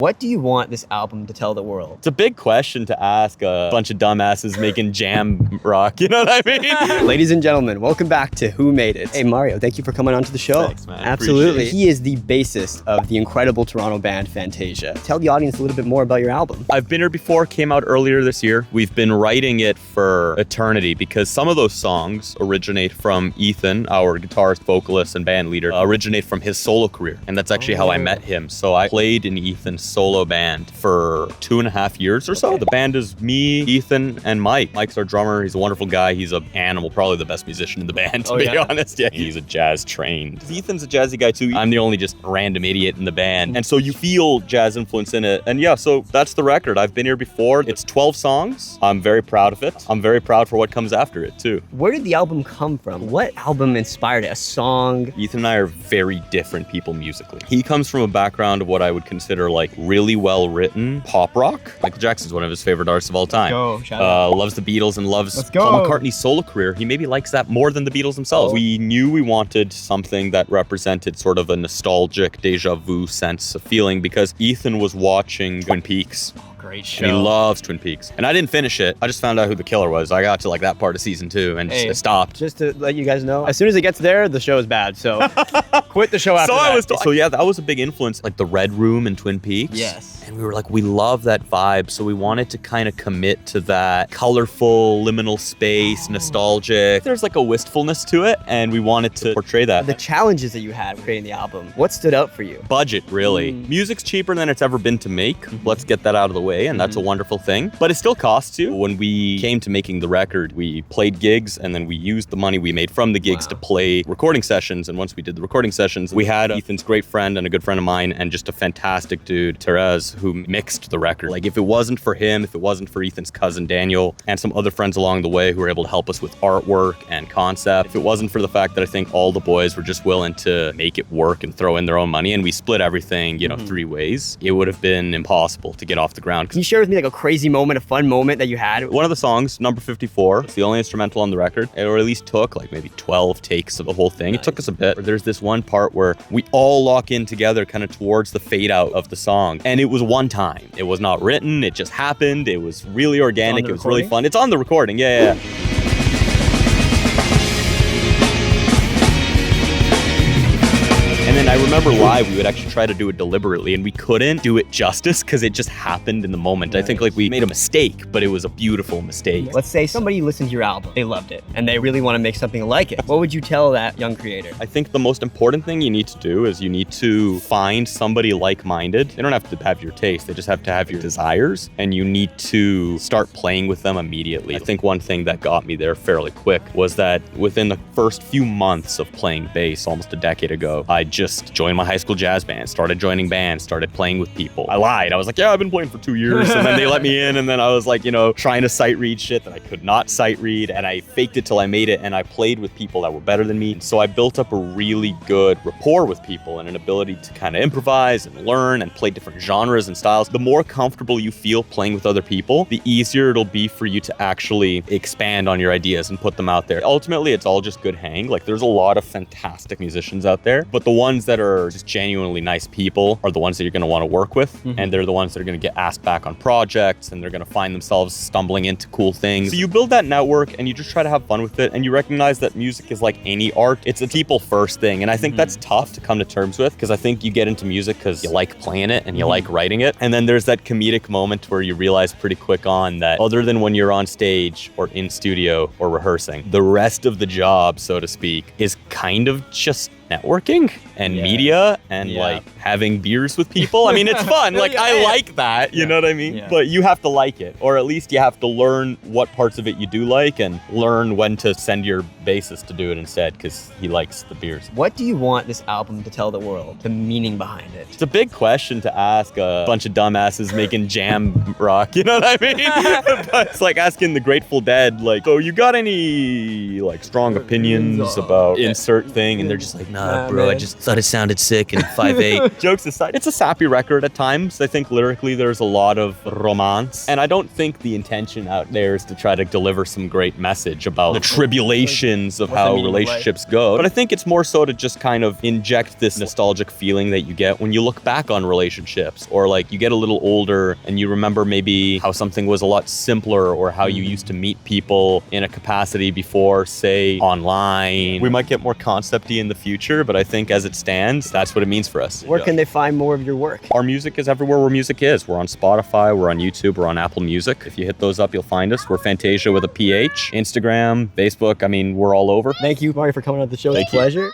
What do you want this album to tell the world? It's a big question to ask a bunch of dumbasses making jam rock, you know what I mean? Ladies and gentlemen, welcome back to Who Made It? Hey Mario, thank you for coming on to the show. Thanks, man. Absolutely. Appreciate it. He is the bassist of the incredible Toronto band Phantasia. Tell the audience a little bit more about your album. I've been here before, came out earlier this year. We've been writing it for eternity because some of those songs originate from Ethan, our guitarist, vocalist, and band leader, originate from his solo career. And that's actually how I met him. So I played in Ethan's solo band for 2.5 years or so. The band is me, Ethan, and Mike. Mike's our drummer. He's a wonderful guy. He's an animal, probably the best musician in the band, to be honest. Yeah, he's a jazz trained. Ethan's a jazzy guy too. I'm the only just random idiot in the band. And so you feel jazz influence in it. And yeah, so that's the record. I've been here before. It's 12 songs. I'm very proud of it. I'm very proud for what comes after it too. Where did the album come from? What album inspired it? A song? Ethan and I are very different people musically. He comes from a background of what I would consider like really well-written pop rock. Michael Jackson's one of his favorite artists of all time. Loves the Beatles and loves Paul McCartney's solo career. He maybe likes that more than the Beatles themselves. We knew we wanted something that represented sort of a nostalgic deja vu sense of feeling because Ethan was watching Twin Peaks. Great show. And he loves Twin Peaks. And I didn't finish it. I just found out who the killer was. I got to like that part of season 2 and just stopped. Just to let you guys know, as soon as it gets there, the show is bad. So quit the show after that. So yeah, that was a big influence. Like the Red Room in Twin Peaks. Yes. And we were like, we love that vibe. So we wanted to kind of commit to that colorful, liminal space, nostalgic. There's like a wistfulness to it. And we wanted to portray that. The challenges that you had creating the album, what stood out for you? Budget, really. Music's cheaper than it's ever been to make. Let's get that out of the way. And that's a wonderful thing. But it still costs you. When we came to making the record, we played gigs and then we used the money we made from the gigs to play recording sessions. And once we did the recording sessions, we had Ethan's great friend and a good friend of mine and just a fantastic dude, Therese, who mixed the record. Like if it wasn't for him, if it wasn't for Ethan's cousin Daniel and some other friends along the way who were able to help us with artwork and concept, if it wasn't for the fact that I think all the boys were just willing to make it work and throw in their own money and we split everything, 3 ways, it would have been impossible to get off the ground. Can you share with me like a crazy moment, a fun moment that you had? One of the songs, number 54, it's the only instrumental on the record. It at least took like maybe 12 takes of the whole thing. Nice. It took us a bit. There's this one part where we all lock in together kind of towards the fade out of the song. And it was one time. It was not written. It just happened. It was really organic. It was really fun. It's on the recording. Yeah. And then I remember live, we would actually try to do it deliberately and we couldn't do it justice because it just happened in the moment. Nice. I think like we made a mistake, but it was a beautiful mistake. Let's say somebody listened to your album, they loved it, and they really want to make something like it. What would you tell that young creator? I think the most important thing you need to do is you need to find somebody like-minded. They don't have to have your taste, they just have to have your desires, and you need to start playing with them immediately. I think one thing that got me there fairly quick was that within the first few months of playing bass, almost a decade ago, I just joined my high school jazz band, started joining bands, started playing with people. I lied. I was like, yeah, I've been playing for 2 years. And then they let me in. And then I was like, trying to sight read shit that I could not sight read. And I faked it till I made it. And I played with people that were better than me. And so I built up a really good rapport with people and an ability to kind of improvise and learn and play different genres and styles. The more comfortable you feel playing with other people, the easier it'll be for you to actually expand on your ideas and put them out there. Ultimately, it's all just good hang. Like there's a lot of fantastic musicians out there, but the ones that are just genuinely nice people are the ones that you're going to want to work with. And they're the ones that are going to get asked back on projects and they're going to find themselves stumbling into cool things. So you build that network and you just try to have fun with it and you recognize that music is like any art. It's a people first thing. And I think that's tough to come to terms with because I think you get into music because you like playing it and you like writing it. And then there's that comedic moment where you realize pretty quick on that other than when you're on stage or in studio or rehearsing, the rest of the job, so to speak, is kind of just networking and media and like having beers with people. I mean, it's fun. Like I like that, you know what I mean? Yeah. But you have to like it, or at least you have to learn what parts of it you do like and learn when to send your bassist to do it instead because he likes the beers. What do you want this album to tell the world? The meaning behind it? It's a big question to ask a bunch of dumbasses making jam rock, you know what I mean? But it's like asking the Grateful Dead, like, so you got any like strong opinions about insert thing? And they're just like, no, Nah, bro, I just thought it sounded sick and 5'8". Jokes aside, it's a sappy record at times. I think lyrically there's a lot of romance. And I don't think the intention out there is to try to deliver some great message about the tribulations of how relationships go. But I think it's more so to just kind of inject this nostalgic feeling that you get when you look back on relationships, or like you get a little older and you remember maybe how something was a lot simpler, or how you used to meet people in a capacity before, say, online. We might get more concept-y in the future, but I think as it stands, that's what it means for us. Where can they find more of your work? Our music is everywhere where music is. We're on Spotify, we're on YouTube, we're on Apple Music. If you hit those up, you'll find us. We're Phantasia with a PH. Instagram, Facebook, I mean, we're all over. Thank you, Mario, for coming on the show. It's a pleasure.